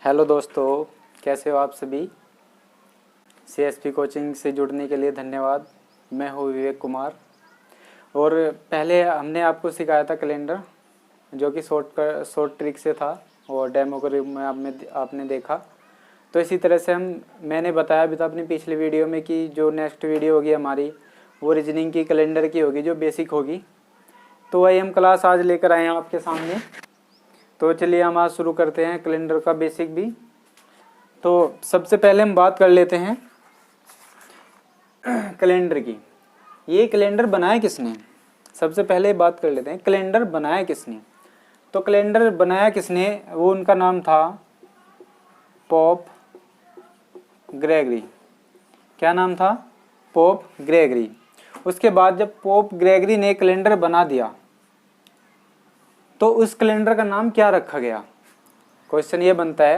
Hello दोस्तों, कैसे हो आप सभी। सीएसपी कोचिंग से जुड़ने के लिए धन्यवाद। मैं हूँ विवेक कुमार और पहले हमने आपको सिखाया था कैलेंडर, जो कि शॉर्ट ट्रिक से था और डेमो के रूप में आपने देखा। तो इसी तरह से मैंने बताया भी था अपनी पिछली वीडियो में कि जो नेक्स्ट वीडियो होगी हमारी वो रीजनिंग की कैलेंडर की होगी, जो बेसिक होगी। तो वही हम क्लास आज लेकर आए हैं आपके सामने। तो चलिए हम आज शुरू करते हैं कैलेंडर का बेसिक भी। तो सबसे पहले हम बात कर लेते हैं कैलेंडर की। ये कैलेंडर बनाया किसने, सबसे पहले बात कर लेते हैं कैलेंडर बनाया किसने। तो कैलेंडर बनाया किसने, वो उनका नाम था पोप ग्रेगरी। क्या नाम था? Pope Gregory. उसके बाद जब पोप ग्रेगरी ने कैलेंडर बना दिया तो उस कैलेंडर का नाम क्या रखा गया। क्वेश्चन ये बनता है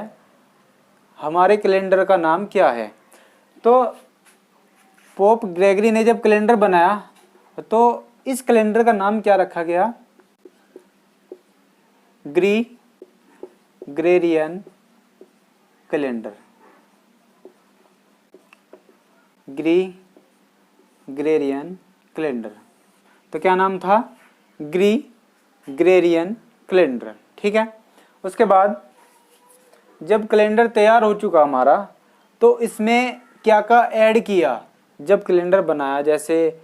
हमारे कैलेंडर का नाम क्या है। तो पोप ग्रेगरी ने जब कैलेंडर बनाया तो इस कैलेंडर का नाम क्या रखा गया? ग्रेरियन कैलेंडर। ग्रेरियन कैलेंडर। तो क्या नाम था? ग्रेरियन कैलेंडर। ठीक है। उसके बाद जब कैलेंडर तैयार हो चुका हमारा तो इसमें क्या क्या ऐड किया। जब कैलेंडर बनाया, जैसे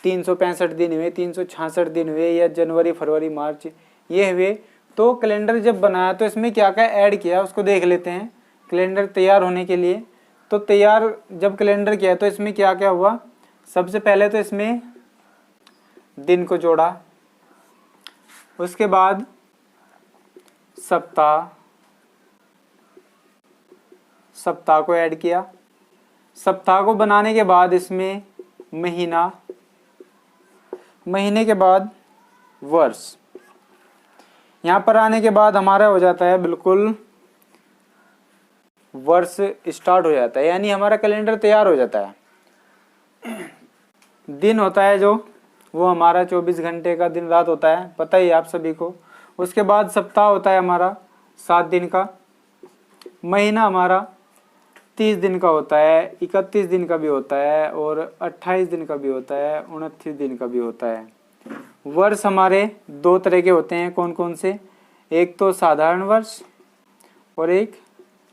365 दिन हुए, 366 दिन हुए, या जनवरी फरवरी मार्च ये हुए, तो कैलेंडर जब बनाया तो इसमें क्या क्या ऐड किया उसको देख लेते हैं। कैलेंडर तैयार होने के लिए तो तैयार जब कैलेंडर किया तो इसमें क्या क्या हुआ। सबसे पहले तो इसमें दिन को जोड़ा, उसके बाद सप्ताह को ऐड किया। सप्ताह को बनाने के बाद इसमें महीने के बाद वर्ष। यहाँ पर आने के बाद हमारा हो जाता है बिल्कुल वर्ष स्टार्ट हो जाता है, यानी हमारा कैलेंडर तैयार हो जाता है। दिन होता है जो वो हमारा 24 घंटे का दिन रात होता है, पता ही है आप सभी को। उसके बाद सप्ताह होता है हमारा 7 दिन का। महीना हमारा 30 दिन का होता है, 31 दिन का भी होता है और 28 दिन का भी होता है, 29 दिन का भी होता है। वर्ष हमारे 2 तरह के होते हैं, कौन कौन से? एक तो साधारण वर्ष और एक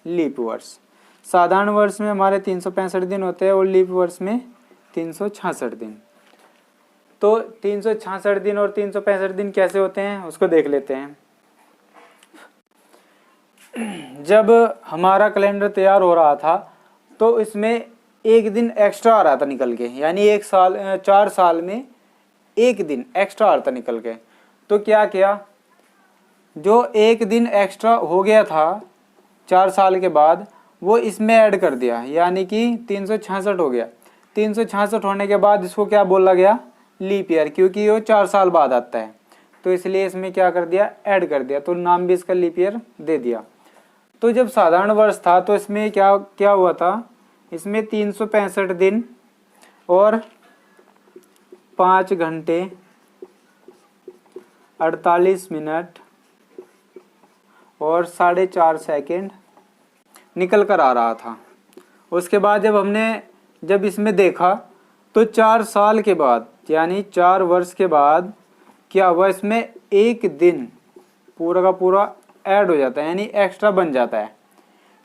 लीप वर्ष। साधारण वर्ष में हमारे 365 दिन होते हैं और लीप वर्ष में 366 दिन। तो 366 दिन और 365 दिन कैसे होते हैं उसको देख लेते हैं। जब हमारा कैलेंडर तैयार हो रहा था तो इसमें एक दिन एक्स्ट्रा आ रहा था निकल के, यानी 4 साल में एक दिन एक्स्ट्रा आ रहा था निकल के। तो क्या किया, जो एक दिन एक्स्ट्रा हो गया था 4 साल के बाद वो इसमें ऐड कर दिया, यानी कि 366 हो गया। 366 होने के बाद इसको क्या बोला गया? लीप ईयर, क्योंकि वो 4 साल बाद आता है तो इसलिए इसमें क्या कर दिया? ऐड कर दिया, तो नाम भी इसका लीप ईयर दे दिया। तो जब साधारण वर्ष था तो इसमें क्या क्या हुआ था? इसमें 365 दिन और 5 घंटे 48 मिनट और 4.5 सेकेंड निकल कर आ रहा था। उसके बाद जब इसमें देखा तो 4 साल के बाद, यानी 4 वर्ष के बाद क्या हुआ, इसमें एक दिन पूरा का पूरा ऐड हो जाता है, यानी एक्स्ट्रा बन जाता है।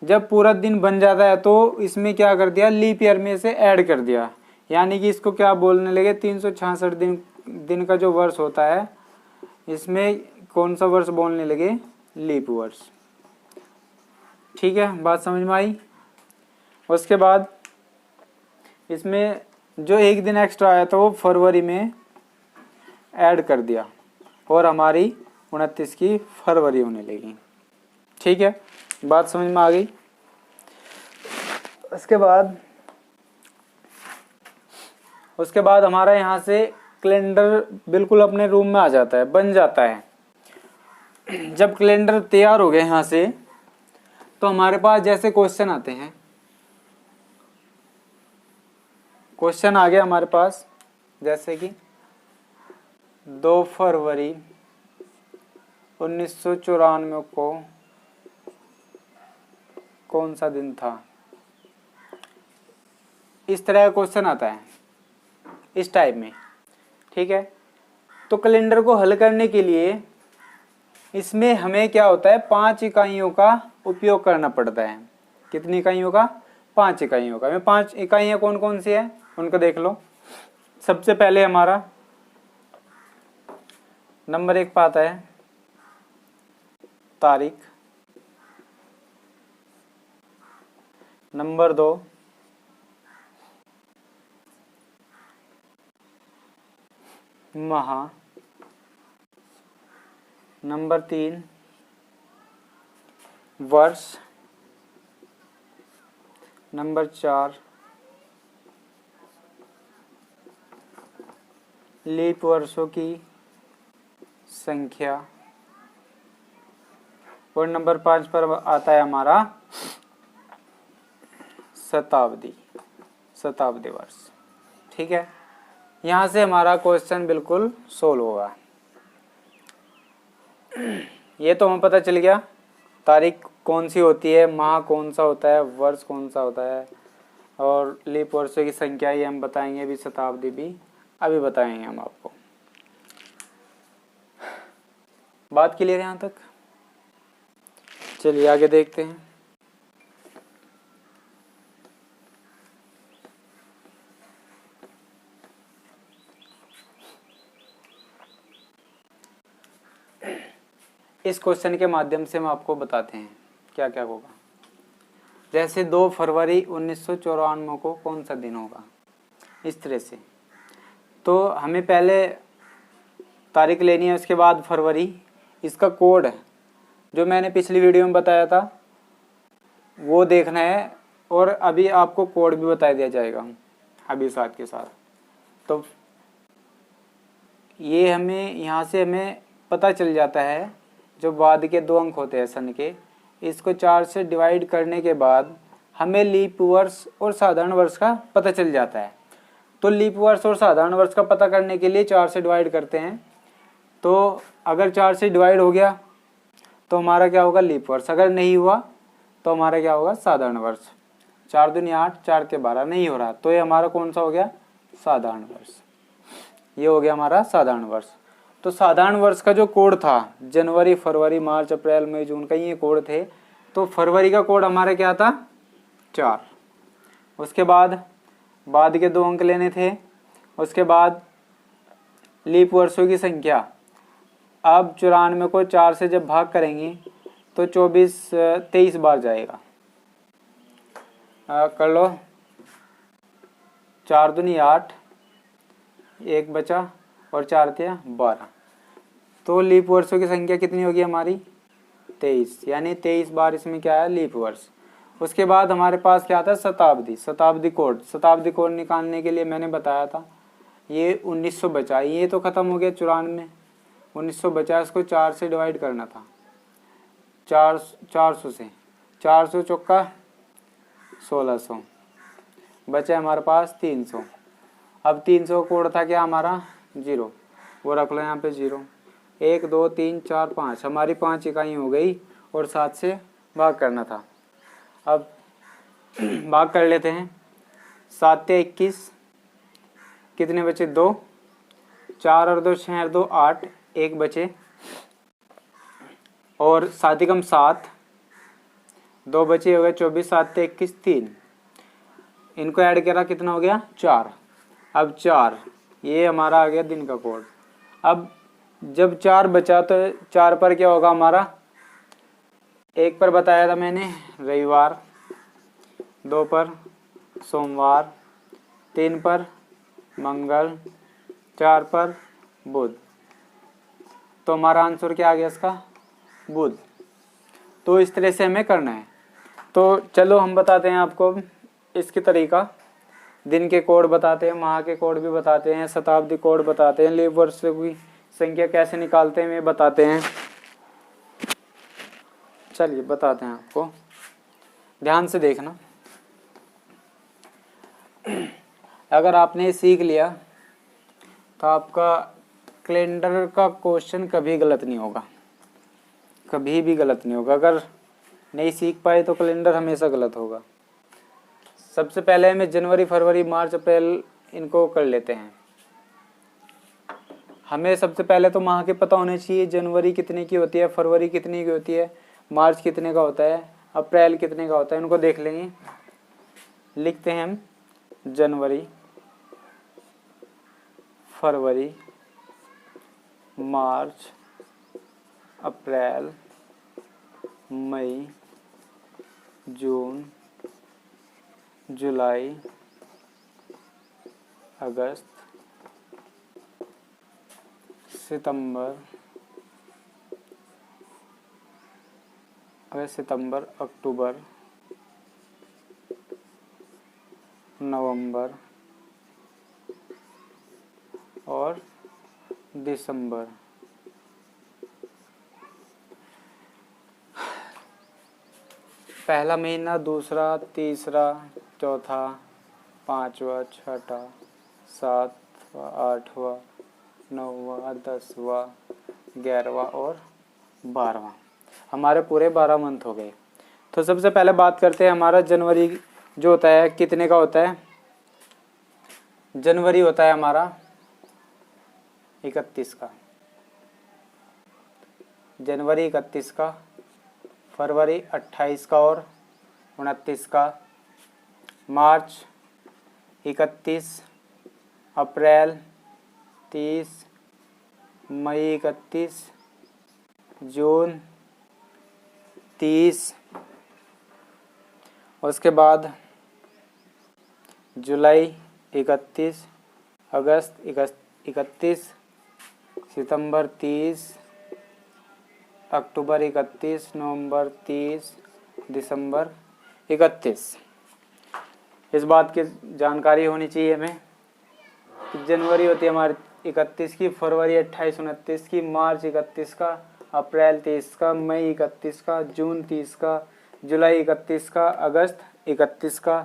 जब पूरा दिन बन जाता है तो इसमें क्या कर दिया? लीप ईयर में से ऐड कर दिया, यानी कि इसको क्या बोलने लगे? 366 दिन का जो वर्ष होता है इसमें कौन सा वर्ष बोलने लगे? लीप वर्ष। ठीक है, बात समझ में आई। उसके बाद इसमें जो एक दिन एक्स्ट्रा आया था वो फरवरी में ऐड कर दिया और हमारी 29 की फरवरी होने लगी। ठीक है, बात समझ में आ गई। उसके बाद हमारा यहाँ से कैलेंडर बिल्कुल अपने रूम में आ जाता है, बन जाता है। जब कैलेंडर तैयार हो गए यहाँ से तो हमारे पास जैसे क्वेश्चन आते हैं, क्वेश्चन आ गया हमारे पास, जैसे कि 2 फरवरी 1994 को कौन सा दिन था। इस तरह का क्वेश्चन आता है इस टाइप में, ठीक है। तो कैलेंडर को हल करने के लिए इसमें हमें क्या होता है, 5 इकाइयों का उपयोग करना पड़ता है। कितनी इकाइयों का, 5 इकाइयों का। 5 इकाइयाँ कौन कौन सी है उनको देख लो। सबसे पहले हमारा नंबर 1 पाता है तारीख, नंबर 2 माह, नंबर 3 वर्ष, नंबर 4 लीप वर्षों की संख्या, और नंबर 5 पर आता है हमारा शताब्दी, शताब्दी वर्ष, ठीक है। यहाँ से हमारा क्वेश्चन बिल्कुल सोल्व होगा। ये तो हमें पता चल गया तारीख कौन सी होती है, माह कौन सा होता है, वर्ष कौन सा होता है, और लीप वर्षों की संख्या ये हम बताएंगे, अभी शताब्दी भी अभी बताएंगे हम आपको। बात क्लियर है यहाँ तक? चलिए आगे देखते हैं। इस क्वेश्चन के माध्यम से हम आपको बताते हैं क्या क्या होगा। जैसे 2 फरवरी 1994 को कौन सा दिन होगा, इस तरह से। तो हमें पहले तारीख लेनी है, उसके बाद फरवरी, इसका कोड जो मैंने पिछली वीडियो में बताया था वो देखना है, और अभी आपको कोड भी बता दिया जाएगा अभी साथ के साथ। तो ये हमें यहाँ से हमें पता चल जाता है, जो बाद के 2 अंक होते हैं सन के, इसको 4 से डिवाइड करने के बाद हमें लीप वर्ष और साधारण वर्ष का पता चल जाता है। तो लीप वर्ष और साधारण वर्ष का पता करने के लिए 4 से डिवाइड करते हैं। तो अगर 4 से डिवाइड हो गया तो हमारा क्या होगा, लीप वर्ष। अगर नहीं हुआ तो हमारा क्या होगा, साधारण वर्ष। 4 दूनी 8, 4 के 12, नहीं हो रहा तो ये हमारा कौन सा हो गया, साधारण वर्ष। ये हो गया हमारा साधारण वर्ष। तो साधारण वर्ष का जो कोड था, जनवरी, फरवरी, मार्च, अप्रैल, मई, जून का ये कोड थे। तो फरवरी का कोड हमारा क्या था, 4। उसके बाद के 2 अंक लेने थे। उसके बाद लीप वर्षों की संख्या, अब 94 को 4 से जब भाग करेंगे तो 23 बार जाएगा। कर लो, 4 दूनी 8, 1 बचा और 4 थे 12। तो लीप वर्षों की संख्या कितनी होगी हमारी, 23, यानी 23 बार इसमें क्या है, लीप वर्ष। उसके बाद हमारे पास क्या आता है, शताब्दी, शताब्दी कोड। शताब्दी कोड निकालने के लिए मैंने बताया था ये 1900 बचा, ये तो खत्म हो गया 94, 1900 बचा, इसको 4 से डिवाइड करना था, 400 से, 400 चौका 1600, बचा हमारे पास 300। अब 300 कोड था क्या हमारा, 0, वो रख लो यहाँ पे 0। 1 2 3 4 5, हमारी 5 इकाई हो गई, और 7 से भाग करना था। अब भाग कर लेते हैं। 7 से 21, कितने बचे, 2, 4 और 2 6 और 2 8, 1 बचे, और 7 एकम 7, 2 बचे हो गए 24, 7 से 21 3, इनको ऐड करा कितना हो गया, 4। अब 4, ये हमारा आ गया दिन का कोड। अब जब 4 बचा तो 4 पर क्या होगा हमारा, 1 पर बताया था मैंने रविवार, 2 पर सोमवार, 3 पर मंगल, 4 पर बुध। तो हमारा आंसर क्या आ गया इसका, बुध। तो इस तरह से हमें करना है। तो चलो हम बताते हैं आपको इसकी तरीका। दिन के कोड बताते हैं, माह के कोड भी बताते हैं, शताब्दी कोड बताते हैं, लीप वर्ष की संख्या कैसे निकालते हैं ये बताते हैं। चलिए बताते हैं आपको, ध्यान से देखना। अगर आपने सीख लिया तो आपका कैलेंडर का क्वेश्चन कभी गलत नहीं होगा, कभी भी गलत नहीं होगा। अगर नहीं सीख पाए तो कैलेंडर हमेशा गलत होगा। सबसे पहले हमें जनवरी, फरवरी, मार्च, अप्रैल इनको कर लेते हैं। हमें सबसे पहले तो माह के पता होने चाहिए। जनवरी कितने की होती है, फरवरी कितने की होती है, मार्च कितने का होता है, अप्रैल कितने का होता है, उनको देख लेंगे। लिखते हैं हम जनवरी, फरवरी, मार्च, अप्रैल, मई, जून, जुलाई, अगस्त, सितंबर, अक्टूबर, नवंबर और दिसंबर। पहला महीना, दूसरा, तीसरा, चौथा, पांचवा, छठा, सातवां, आठवां, नौवां, 10वां, 11वां और 12वां। हमारे पूरे 12 मंथ हो गए। तो सबसे पहले बात करते हैं हमारा जनवरी जो होता है कितने का होता है। जनवरी होता है हमारा 31 का, जनवरी 31 का, फरवरी 28 का और 29 का, मार्च 31, अप्रैल 30, मई 31, जून 30, उसके बाद जुलाई 31, अगस्त 31, सितंबर 30, अक्टूबर 31, नवंबर 30, दिसंबर 31। इस बात की जानकारी होनी चाहिए हमें कि जनवरी होती है हमारी 31 की, फरवरी 28, 29 की, मार्च 31 का, अप्रैल 30 का, मई 31 का, जून 30 का, जुलाई 31 का, अगस्त 31 का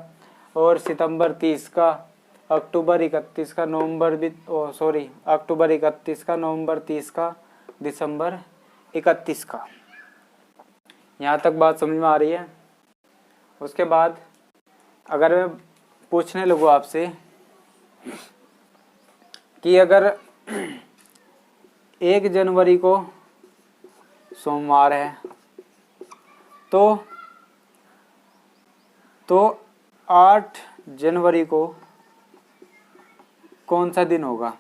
और सितंबर 30 का, अक्टूबर 31 का, अक्टूबर 31 का, नवंबर 30 का, दिसंबर 31 का। यहाँ तक बात समझ में आ रही है। उसके बाद अगर मैं पूछने लगूँ आपसे कि अगर 1 जनवरी को सोमवार है तो 8 जनवरी को कौन सा दिन होगा।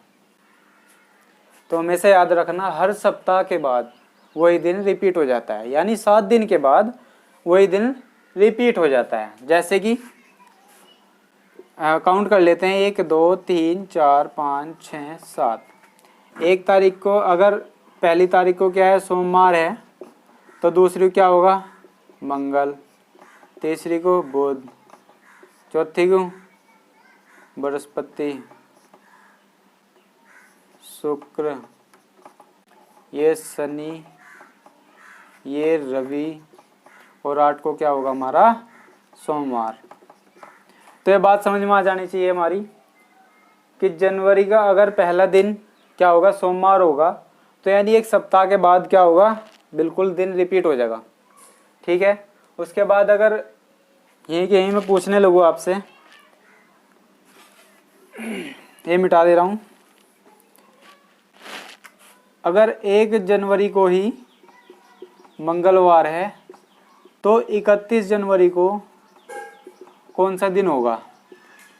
तो हमेशा याद रखना हर सप्ताह के बाद वही दिन रिपीट हो जाता है, यानी 7 दिन के बाद वही दिन रिपीट हो जाता है। जैसे कि काउंट कर लेते हैं 1 2 3 4 5 6 7। 1 तारीख को अगर पहली तारीख को क्या है सोमवार है तो दूसरी क्या होगा मंगल, तीसरी को बुध, चौथी को बृहस्पति, शुक्र, ये शनि, ये रवि और 8 को क्या होगा हमारा सोमवार। तो ये बात समझ में आ जानी चाहिए हमारी कि जनवरी का अगर पहला दिन क्या होगा सोमवार होगा तो यानी एक सप्ताह के बाद क्या होगा बिल्कुल दिन रिपीट हो जाएगा। ठीक है। उसके बाद अगर यही मैं पूछने लगूँ आपसे, ये मिटा दे रहा हूँ। अगर 1 जनवरी को ही मंगलवार है तो 31 जनवरी को कौन सा दिन होगा,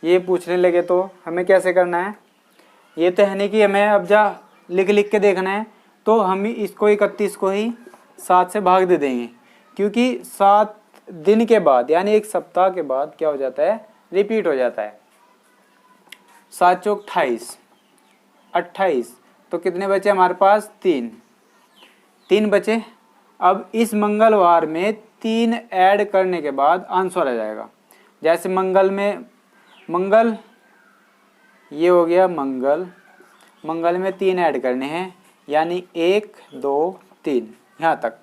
ये पूछने लगे तो हमें कैसे करना है। ये तो है नहीं कि हमें अब लिख के देखना है, तो हम इसको 31 को ही 7 से भाग दे देंगे, क्योंकि 7 दिन के बाद यानी एक सप्ताह के बाद क्या हो जाता है रिपीट हो जाता है। 7 चौक 28, 28 तो कितने बचे हमारे पास 3 बचे। अब इस मंगलवार में 3 ऐड करने के बाद आंसर आ जाएगा। जैसे मंगल ये हो गया मंगल में 3 ऐड करने हैं यानी 1 2 3 यहाँ तक।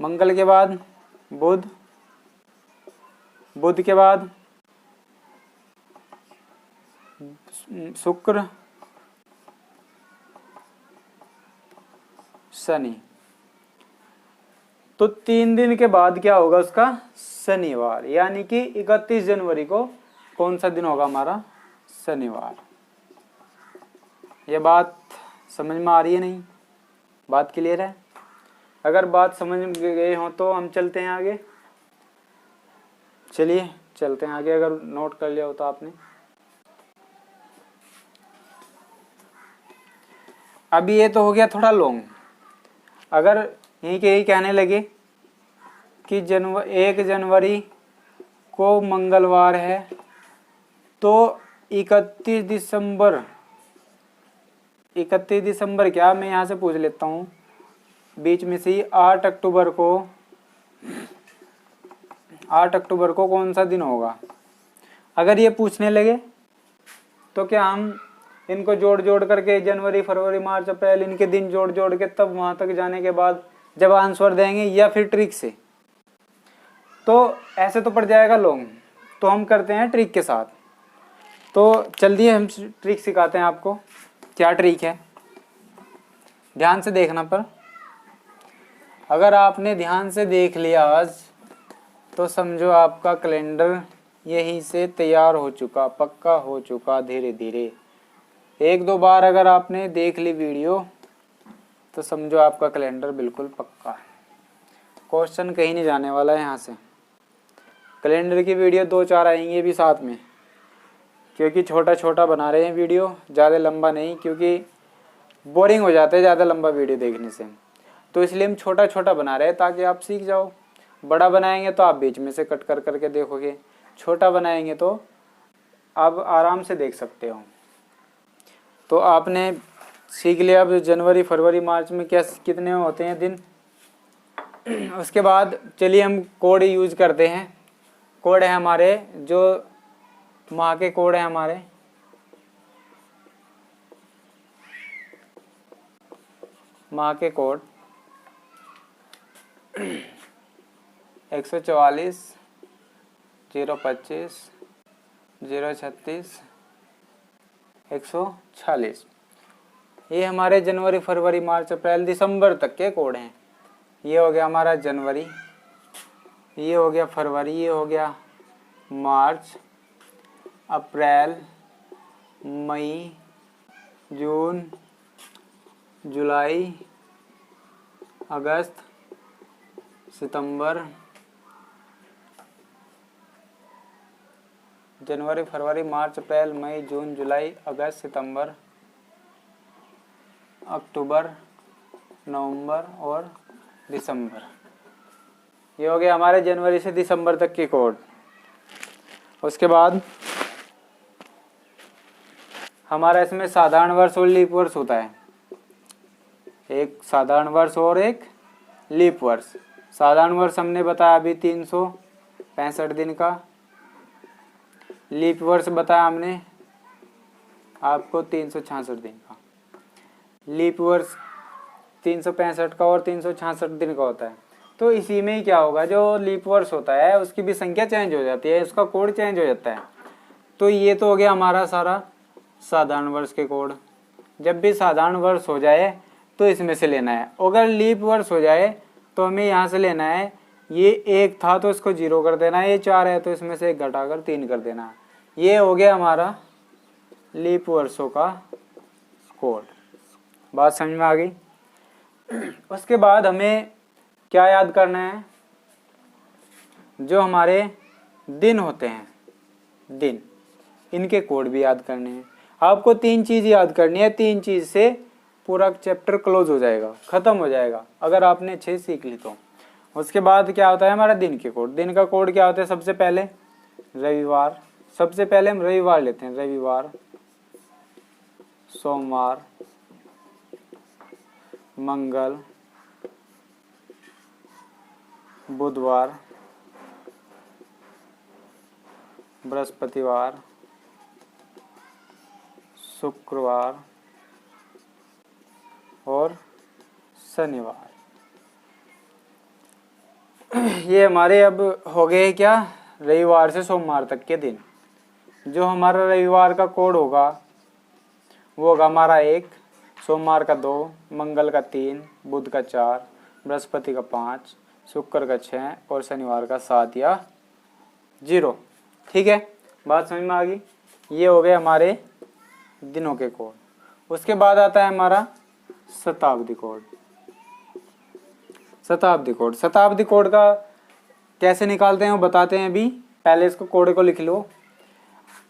मंगल के बाद बुध के बाद शुक्र, शनि, तो 3 दिन के बाद क्या होगा उसका, शनिवार, यानी कि 31 जनवरी को कौन सा दिन होगा हमारा, शनिवार। ये बात समझ में आ रही है नहीं, बात क्लियर है? अगर बात समझ में गए हो तो हम चलते हैं आगे। चलिए चलते हैं आगे, अगर नोट कर लिया हो तो आपने। अभी ये तो हो गया थोड़ा लॉन्ग। अगर यही के यही कहने लगे कि 1 जनवरी को मंगलवार है तो 31 दिसंबर क्या, मैं यहाँ से पूछ लेता हूँ बीच में से, 8 अक्टूबर को कौन सा दिन होगा? अगर ये पूछने लगे तो क्या हम इनको जोड़ करके जनवरी, फरवरी, मार्च, अप्रैल, इनके दिन जोड़ के तब वहां तक जाने के बाद जब आंसर देंगे, या फिर ट्रिक से? तो ऐसे तो पड़ जाएगा लॉन्ग, तो हम करते हैं ट्रिक के साथ। तो जल्दी हम ट्रिक सिखाते हैं आपको। क्या ट्रिक है, ध्यान से देखना। पर अगर आपने ध्यान से देख लिया आज, तो समझो आपका कैलेंडर यहीं से तैयार हो चुका, पक्का हो चुका। धीरे धीरे 1-2 बार अगर आपने देख ली वीडियो, तो समझो आपका कैलेंडर बिल्कुल पक्का है। क्वेश्चन कहीं नहीं जाने वाला है यहाँ से। कैलेंडर की वीडियो 2-4 आएंगी भी साथ में, क्योंकि छोटा छोटा बना रहे हैं वीडियो, ज़्यादा लंबा नहीं, क्योंकि बोरिंग हो जाता है ज़्यादा लंबा वीडियो देखने से। तो इसलिए हम छोटा छोटा बना रहे हैं ताकि आप सीख जाओ। बड़ा बनाएंगे तो आप बीच में से कट कर करके देखोगे, छोटा बनाएंगे तो आप आराम से देख सकते हो। तो आपने सीख लिया अब जनवरी, फरवरी, मार्च में क्या कितने होते हैं दिन। उसके बाद चलिए हम कोड यूज करते हैं। कोड है हमारे, जो माह के कोड है हमारे, माह के कोड 144, 025, 036, 146। ये हमारे जनवरी, फरवरी, मार्च, अप्रैल, दिसंबर तक के कोड हैं। ये हो गया हमारा जनवरी, ये हो गया फरवरी, ये हो गया मार्च, अप्रैल, मई, जून, जुलाई, अगस्त, सितंबर, जनवरी, फरवरी, मार्च, अप्रैल, मई, जून, जुलाई, अगस्त, सितंबर, अक्टूबर, नवंबर और दिसंबर। ये हो गया हमारे जनवरी से दिसंबर तक के कोड। उसके बाद हमारा इसमें साधारण वर्ष और लीप वर्ष होता है। एक साधारण वर्ष और एक लीप वर्ष। साधारण वर्ष हमने बताया अभी 365 दिन का। लीप वर्ष बताया हमने आपको 366 दिन का। लीप वर्ष 365 का और 366 दिन का होता है। तो इसी में ही क्या होगा, जो लीप वर्ष होता है उसकी भी संख्या चेंज हो जाती है, उसका कोड चेंज हो जाता है। तो ये तो हो गया हमारा सारा साधारण वर्ष के कोड। जब भी साधारण वर्ष हो जाए तो इसमें से लेना है। अगर लीप वर्ष हो जाए तो हमें यहाँ से लेना है, ये 1 था तो इसको 0 कर देना है, ये 4 है तो इसमें से 1 घटाकर 3 कर देना है। ये हो गया हमारा लीप वर्षों का कोड। बात समझ में आ गई? उसके बाद हमें क्या याद करना है, जो हमारे दिन होते हैं, दिन, इनके कोड भी याद करने हैं। आपको 3 चीज याद करनी है। 3 चीज से पूरा चैप्टर क्लोज हो जाएगा, खत्म हो जाएगा, अगर आपने 6 सीख ली तो। उसके बाद क्या होता है हमारा दिन के कोड। दिन का कोड क्या होता है, सबसे पहले रविवार। सबसे पहले हम रविवार लेते हैं। रविवार, सोमवार, मंगल, बुधवार, बृहस्पतिवार, शुक्रवार और शनिवार। ये हमारे अब हो गए क्या, रविवार से सोमवार तक के दिन। जो हमारा रविवार का कोड होगा वो होगा हमारा 1, सोमवार का 2, मंगल का 3, बुध का 4, बृहस्पति का 5, शुक्र का 6 और शनिवार का 7 या 0। ठीक है, बात समझ में आ गई। ये हो गए हमारे दिनों के कोड। उसके बाद आता है हमारा शताब्दी कोड। शताब्दी कोड, शताब्दी कोड का कैसे निकालते हैं वो बताते हैं अभी। पहले इसको कोड को लिख लो।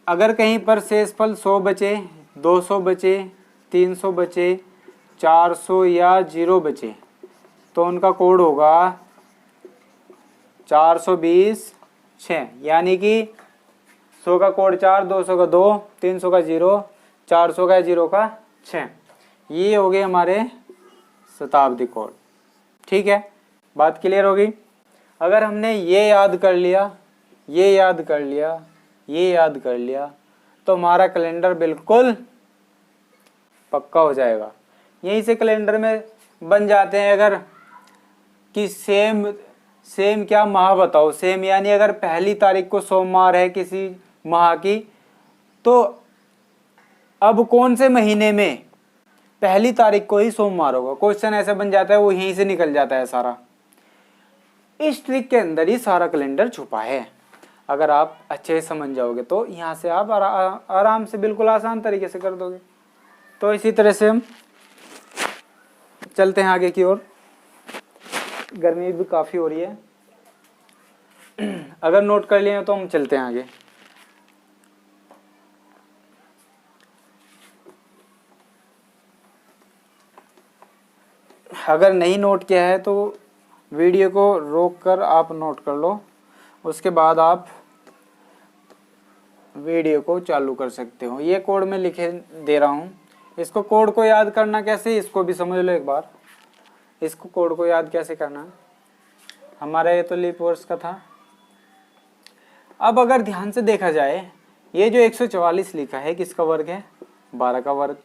अगर कहीं पर शेषफल 100 बचे, 200 बचे, 300 बचे, 400 या 0 बचे तो उनका कोड होगा 420/6। यानी कि 100 का कोड 4, 200 का 2, 300 का 0, 400 का 0 का 6। ये हो गए हमारे शताब्दी कोड। ठीक है, बात क्लियर होगी। अगर हमने ये याद कर लिया, ये याद कर लिया, ये याद कर लिया तो हमारा कैलेंडर बिल्कुल पक्का हो जाएगा। यहीं से कैलेंडर में बन जाते हैं। अगर कि सेम क्या माह बताओ, सेम यानी अगर पहली तारीख को सोमवार है किसी माह की, तो अब कौन से महीने में पहली तारीख को ही सोमवार होगा। क्वेश्चन ऐसे बन जाता है, वो यहीं से निकल जाता है सारा। इस ट्रिक के अंदर ही सारा कैलेंडर छुपा है। अगर आप अच्छे से समझ जाओगे तो यहाँ से आप आराम से बिल्कुल आसान तरीके से कर दोगे। तो इसी तरह से हम चलते हैं आगे की ओर। गर्मी भी काफ़ी हो रही है। अगर नोट कर लिए तो हम चलते हैं आगे। अगर नहीं नोट किया है तो वीडियो को रोक कर आप नोट कर लो, उसके बाद आप वीडियो को चालू कर सकते हो। ये कोड मैं लिखे दे रहा हूँ। इसको कोड को याद करना कैसे, इसको भी समझ लो एक बार। इसको कोड को याद कैसे करना, हमारा ये तो लीप वर्ष का था। अब अगर ध्यान से देखा जाए, ये जो 144 लिखा है किसका वर्ग है, 12 का वर्ग।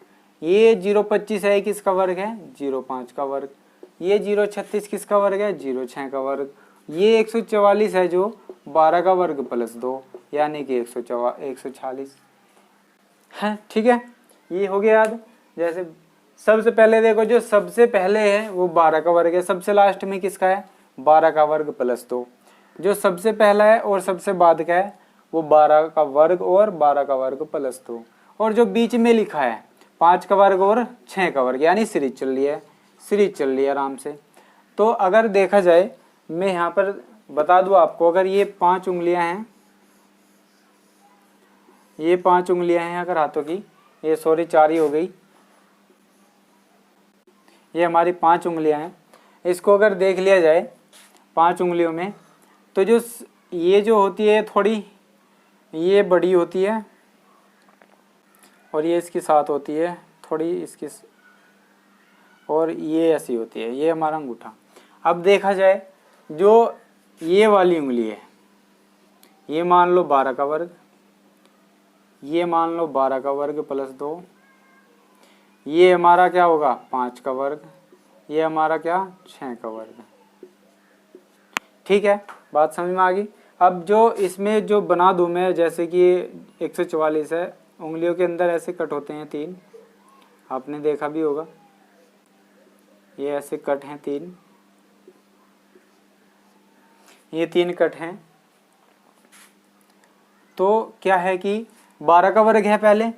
ये 025 है किसका वर्ग है, 05 का वर्ग। ये 036 किसका वर्ग है, 06 का वर्ग। ये 144 है जो 12 का वर्ग प्लस 2 यानी कि 146 है। ठीक है, ये हो गया याद। जैसे सबसे पहले देखो, जो सबसे पहले है वो 12 का वर्ग है, सबसे लास्ट में किसका है, 12 का वर्ग प्लस 2। जो सबसे पहला है और सबसे बाद का है वो 12 का वर्ग और 12 का वर्ग प्लस 2। और जो बीच में लिखा है 5 का वर्ग और 6 का वर्ग, यानी सीरीज चल रही है, सीरीज चल रही है आराम से। तो अगर देखा जाए, मैं यहाँ पर बता दूँ आपको, अगर ये 5 उंगलियां हैं, ये 5 उंगलियां हैं अगर हाथों की, ये सॉरी 4 ही हो गई, ये हमारी 5 उंगलियां हैं। इसको अगर देख लिया जाए 5 उंगलियों में, तो जो ये जो होती है थोड़ी ये बड़ी होती है और ये इसके साथ होती है थोड़ी इसकी, और ये ऐसी होती है, ये हमारा अंगूठा। अब देखा जाए जो ये वाली उंगली है, ये मान लो 12 का वर्ग, ये मान लो 12 का वर्ग प्लस 2, ये हमारा क्या होगा 5 का वर्ग, ये हमारा क्या 6 का वर्ग। ठीक है, बात समझ में आ गई। अब जो इसमें जो बना दूं मैं, जैसे कि 144 है, उंगलियों के अंदर ऐसे कट होते हैं 3, आपने देखा भी होगा, ये ऐसे कट हैं 3, ये 3 कट हैं। तो क्या है कि 12 का वर्ग है पहले,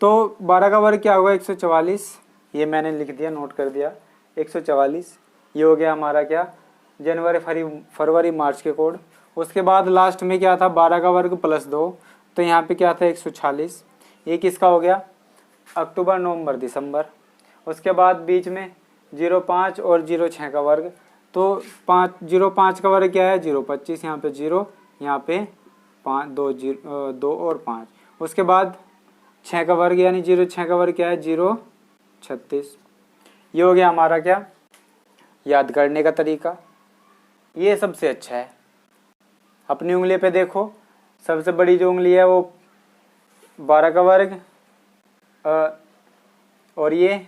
तो 12 का वर्ग क्या होगा 144, ये मैंने लिख दिया, नोट कर दिया 144। ये हो गया हमारा क्या जनवरी फरवरी मार्च के कोड। उसके बाद लास्ट में क्या था 12 का वर्ग प्लस 2, तो यहाँ पे क्या था 146। ये किसका हो गया अक्टूबर नवंबर दिसंबर। उसके बाद बीच में 05 और 06 का वर्ग, तो 05 का वर्ग क्या है 025, यहाँ पे 0, यहाँ पे 5 2 और 5। उसके बाद 6 का वर्ग यानी 06 का वर्ग क्या है 036। ये हो गया हमारा क्या याद करने का तरीका। ये सबसे अच्छा है। अपनी उंगली पे देखो, सबसे बड़ी जो उंगली है वो 12 का वर्ग और ये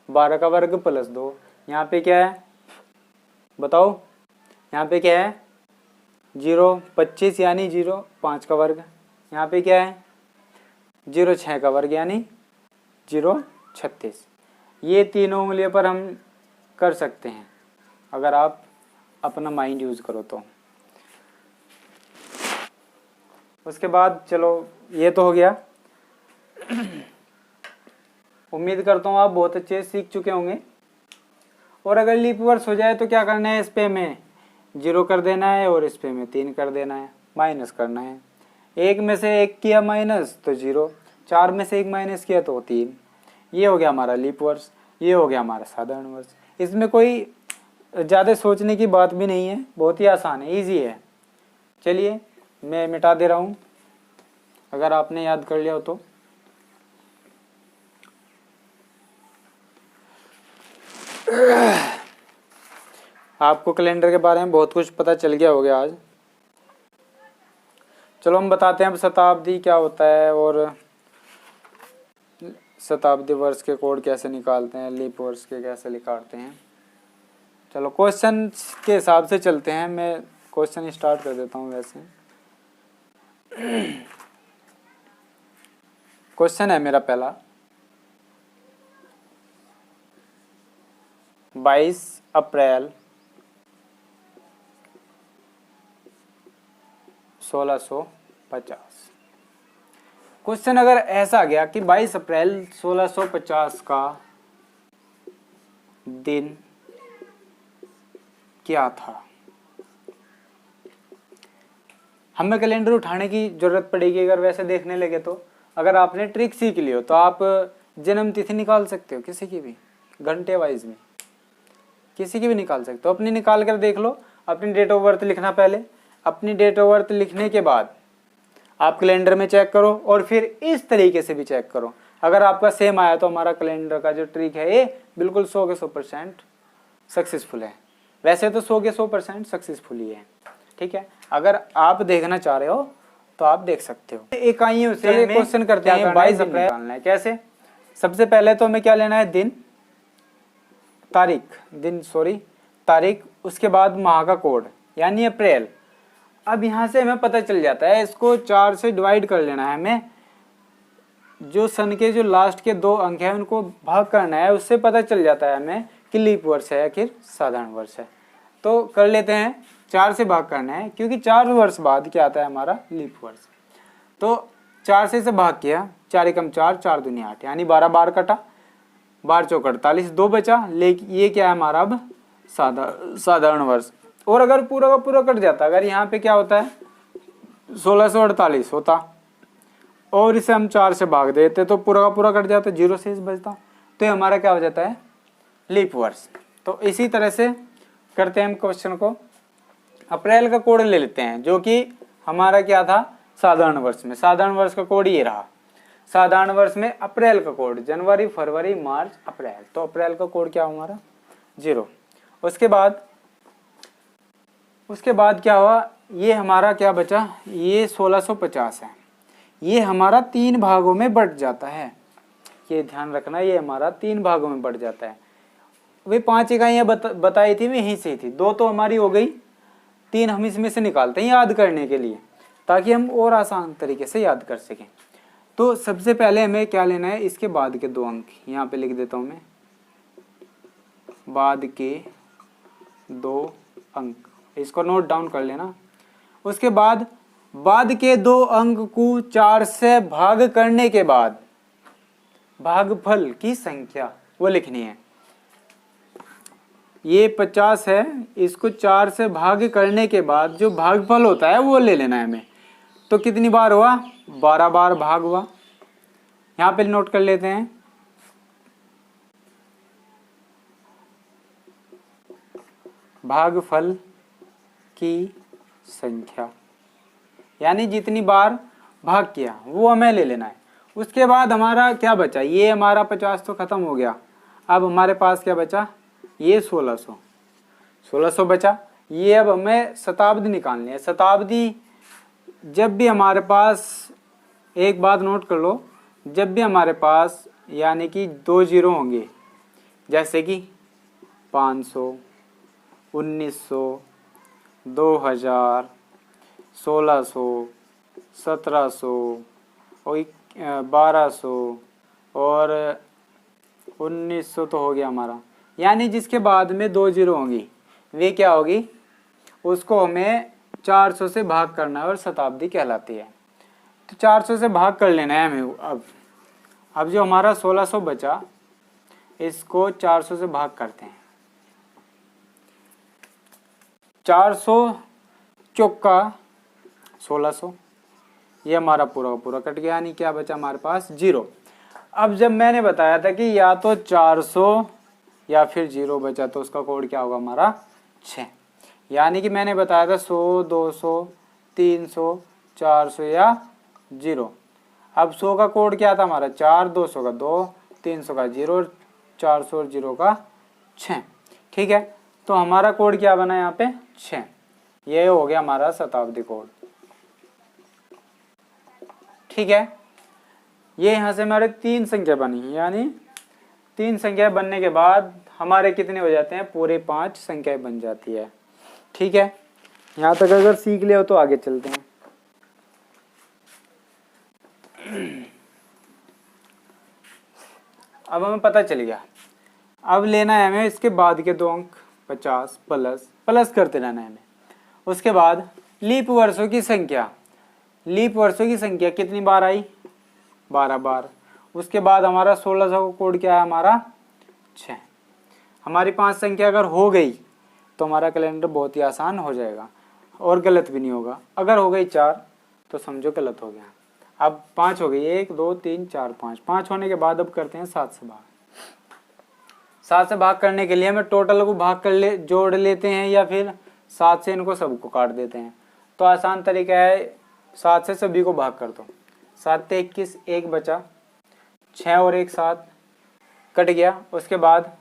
12 का वर्ग प्लस 2। यहाँ पे क्या है बताओ, यहाँ पे क्या है 025 यानी 05 का वर्ग। यहाँ पे क्या है 06 का वर्ग यानी 036। ये तीनों उंगलियों पर हम कर सकते हैं। अगर आप अपना माइंड यूज़ करो तो। उसके बाद चलो ये तो हो गया। उम्मीद करता हूँ आप बहुत अच्छे से सीख चुके होंगे। और अगर लीप वर्ष हो जाए तो क्या करना है, इस पे हमें 0 कर देना है और इस पे हमें 3 कर देना है, माइनस करना है। 1 में से 1 किया माइनस तो 0, 4 में से 1 माइनस किया तो 3। ये हो गया हमारा लीप वर्ष, ये हो गया हमारा साधारण वर्ष। इसमें कोई ज़्यादा सोचने की बात भी नहीं है, बहुत ही आसान है, ईजी है। चलिए मैं मिटा दे रहा हूँ, अगर आपने याद कर लिया हो तो। आपको कैलेंडर के बारे में बहुत कुछ पता चल गया हो गया आज। चलो हम बताते हैं अब शताब्दी क्या होता है और शताब्दी वर्ष के कोड कैसे निकालते हैं, लीप वर्ष के कैसे निकालते हैं। चलो क्वेश्चन के हिसाब से चलते हैं, मैं क्वेश्चन स्टार्ट कर देता हूँ। वैसे क्वेश्चन है मेरा पहला, 22 अप्रैल 1650। क्वेश्चन अगर ऐसा गया कि 22 अप्रैल 1650 का दिन क्या था, हमें कैलेंडर उठाने की जरूरत पड़ेगी अगर वैसे देखने लगे तो। अगर आपने ट्रिक सीख ली हो तो आप जन्म तिथि निकाल सकते हो, किसी की भी घंटे वाइज में किसी की भी निकाल सकते हो, अपनी निकाल कर देख लो। अपनी डेट ऑफ बर्थ लिखना पहले, अपनी डेट ऑफ बर्थ लिखने के बाद आप कैलेंडर में चेक करो और फिर इस तरीके से भी चेक करो। अगर आपका सेम आया तो हमारा कैलेंडर का जो ट्रिक है ये बिल्कुल 100 के 100% सक्सेसफुल है। वैसे तो 100 के 100% सक्सेसफुल ही है, ठीक है। अगर आप देखना चाह रहे हो तो आप देख सकते हो। इकाइयों से क्वेश्चन करते हैं 22 अप्रैल निकालना है कैसे। सबसे पहले तो हमें क्या लेना है, दिन, तारीख, उसके बाद माह का कोड यानी अप्रैल। अब यहाँ से हमें पता चल जाता है, इसको 4 से डिवाइड कर लेना है हमें। जो सन के जो लास्ट के 2 अंक हैं उनको भाग करना है, उससे पता चल जाता है हमें कि लीप वर्ष है या फिर साधारण वर्ष है। तो कर लेते हैं, 4 से भाग करना है क्योंकि 4 वर्ष बाद क्या आता है हमारा लीप वर्ष। तो 4 से भाग किया, 4 एकम 4, 4 दूनी 8 यानी 12 बार कटा, 12 चौक 48, 2 बचा। लेकिन ये क्या है हमारा अब साधारण वर्ष। और अगर पूरा का पूरा कट जाता, अगर यहाँ पे क्या होता है 1648 होता और इसे हम 4 से भाग देते तो पूरा का पूरा कट जाता, 0 से बचता, तो ये हमारा क्या हो जाता है लीप वर्ष। तो इसी तरह से करते हैं हम क्वेश्चन को। अप्रैल का कोड ले लेते हैं जो कि हमारा क्या था साधारण वर्ष में। साधारण वर्ष का कोड ये रहा। साधारण वर्ष में अप्रैल का कोड जनवरी, फरवरी, मार्च, अप्रैल। तो अप्रैल का कोड क्या हमारा 0। उसके बाद क्या हुआ, ये हमारा क्या बचा, ये 1650 है। ये हमारा 3 भागों में बट जाता है, ये ध्यान रखना, ये हमारा 3 भागों में बट जाता है। वे 5 इकाइयाँ बताई थी, वहीं से थी, 2 तो हमारी हो गई, 3 हम इसमें से निकालते हैं याद करने के लिए, ताकि हम और आसान तरीके से याद कर सकें। तो सबसे पहले हमें क्या लेना है, इसके बाद के 2 अंक यहाँ पे लिख देता हूँ मैं, बाद के 2 अंक, इसको नोट डाउन कर लेना। उसके बाद के 2 अंक को 4 से भाग करने के बाद भागफल की संख्या वो लिखनी है। ये 50 है, इसको 4 से भाग करने के बाद जो भागफल होता है वो ले लेना है हमें। तो कितनी बार हुआ, 12 बार भाग हुआ। यहाँ पे नोट कर लेते हैं, भागफल की संख्या यानी जितनी बार भाग किया वो हमें ले लेना है। उसके बाद हमारा क्या बचा, ये हमारा 50 तो खत्म हो गया। अब हमारे पास क्या बचा, ये 1600 बचा। ये अब हमें शताब्दी निकालनी है। शताब्दी जब भी हमारे पास, एक बात नोट कर लो, जब भी हमारे पास यानी कि 2 जीरो होंगे, जैसे कि 500, 1900, 2000, 1600, 1700 और 1200 और 1900 तो हो गया हमारा। यानी जिसके बाद में 2 जीरो होंगी वे क्या होगी उसको हमें 400 से भाग करना है और शताब्दी कहलाती है। तो 400 से भाग कर लेना है हमें। अब जो हमारा 1600 बचा, इसको 400 से भाग करते हैं। 400 चौका 1600, ये हमारा पूरा का पूरा कट गया, यानी क्या बचा हमारे पास 0। अब जब मैंने बताया था कि या तो 400 या फिर 0 बचा, तो उसका कोड क्या होगा हमारा 6। यानी कि मैंने बताया था 100, 200, 300, 400 या 0। अब 100 का कोड क्या था हमारा 4, 200 का 2, 300 का 0, 400 और 0 का 6। ठीक है, तो हमारा कोड क्या बना यहाँ पे 6। ये हो गया हमारा शताब्दी कोड। ठीक है, ये यहाँ से हमारे 3 संख्या बनी, यानी 3 संख्या बनने के बाद हमारे कितने हो जाते हैं, पूरे 5 संख्याएं बन जाती है। ठीक है, यहाँ तक अगर सीख लिया हो तो आगे चलते हैं। अब हमें पता चल गया, अब लेना है हमें इसके बाद के 2 अंक 50 प्लस करते रहना है हमें। उसके बाद लीप वर्षों की संख्या, लीप वर्षों की संख्या कितनी बार आई, 12 बार। उसके बाद हमारा 1600 का कोड क्या है हमारा 6। हमारी 5 संख्या अगर हो गई तो हमारा कैलेंडर बहुत ही आसान हो जाएगा और गलत भी नहीं होगा। अगर हो गई 4 तो समझो गलत हो गया। अब 5 हो गई, 1 2 3 4 5। 5 होने के बाद अब करते हैं 7 से भाग। 7 से भाग करने के लिए हमें टोटल को भाग कर जोड़ लेते हैं, या फिर 7 से इनको सबको काट देते हैं। तो आसान तरीका है, 7 से सभी को भाग कर दो। 7 से 21, 1 बचा, 6 और 1 7 कट गया। उसके बाद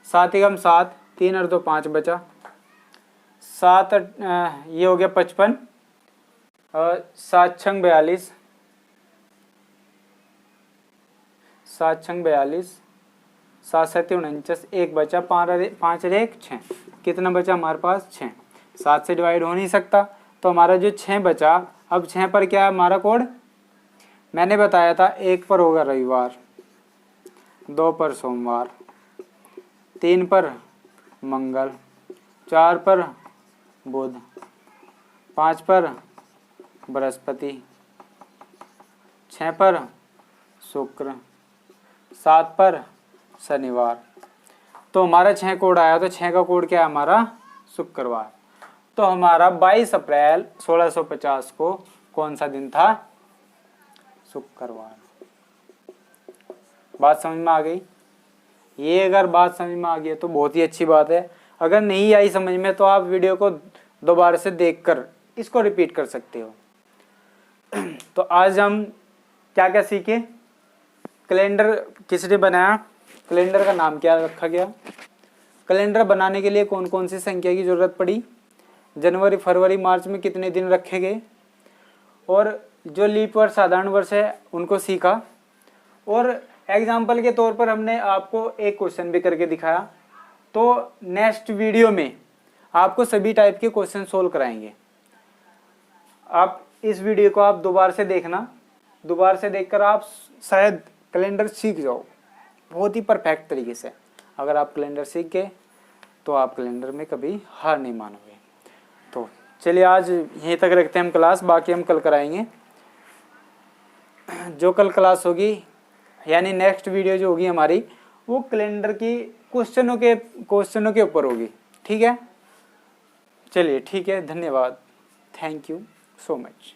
7 एकम 7, 3 और 2 5 बचा, 7 ये हो गया 55 और 7 छंग 42, 7 छंग 42, 7 7 49, 1 बचा, 5 और 1 6। कितना बचा हमारे पास 6। 7 से डिवाइड हो नहीं सकता, तो हमारा जो 6 बचा, अब 6 पर क्या है हमारा कोड, मैंने बताया था 1 पर होगा रविवार, 2 पर सोमवार, 3 पर मंगल, 4 पर बुध, 5 पर बृहस्पति, 6 पर शुक्र, 7 पर शनिवार। तो हमारा 6 कोड आया, तो 6 का कोड क्या है हमारा शुक्रवार। तो हमारा 22 अप्रैल 1650 को कौन सा दिन था, शुक्रवार। बात समझ में आ गई? ये अगर बात समझ में आ गई तो बहुत ही अच्छी बात है। अगर नहीं आई समझ में तो आप वीडियो को दोबारा से देखकर इसको रिपीट कर सकते हो। तो आज हम क्या क्या सीखे, कैलेंडर किसने बनाया, कैलेंडर का नाम क्या रखा गया, कैलेंडर बनाने के लिए कौन कौन सी संख्या की जरूरत पड़ी, जनवरी फरवरी मार्च में कितने दिन रखे गए, और जो लीप वर्ष साधारण वर्ष है उनको सीखा। और एग्जाम्पल के तौर पर हमने आपको एक क्वेश्चन भी करके दिखाया। तो नेक्स्ट वीडियो में आपको सभी टाइप के क्वेश्चन सोल्व कराएंगे। आप इस वीडियो को आप दोबारा से देखना, दोबारा से देखकर आप शायद कैलेंडर सीख जाओ बहुत ही परफेक्ट तरीके से। अगर आप कैलेंडर सीख गए तो आप कैलेंडर में कभी हार नहीं मानोगे। तो चलिए आज यहीं तक रखते हैं हम क्लास, बाकी हम कल कराएंगे। जो कल क्लास होगी यानी नेक्स्ट वीडियो जो होगी हमारी, वो कैलेंडर की क्वेश्चनों के ऊपर होगी। ठीक है, चलिए ठीक है, धन्यवाद, थैंक यू सो मच।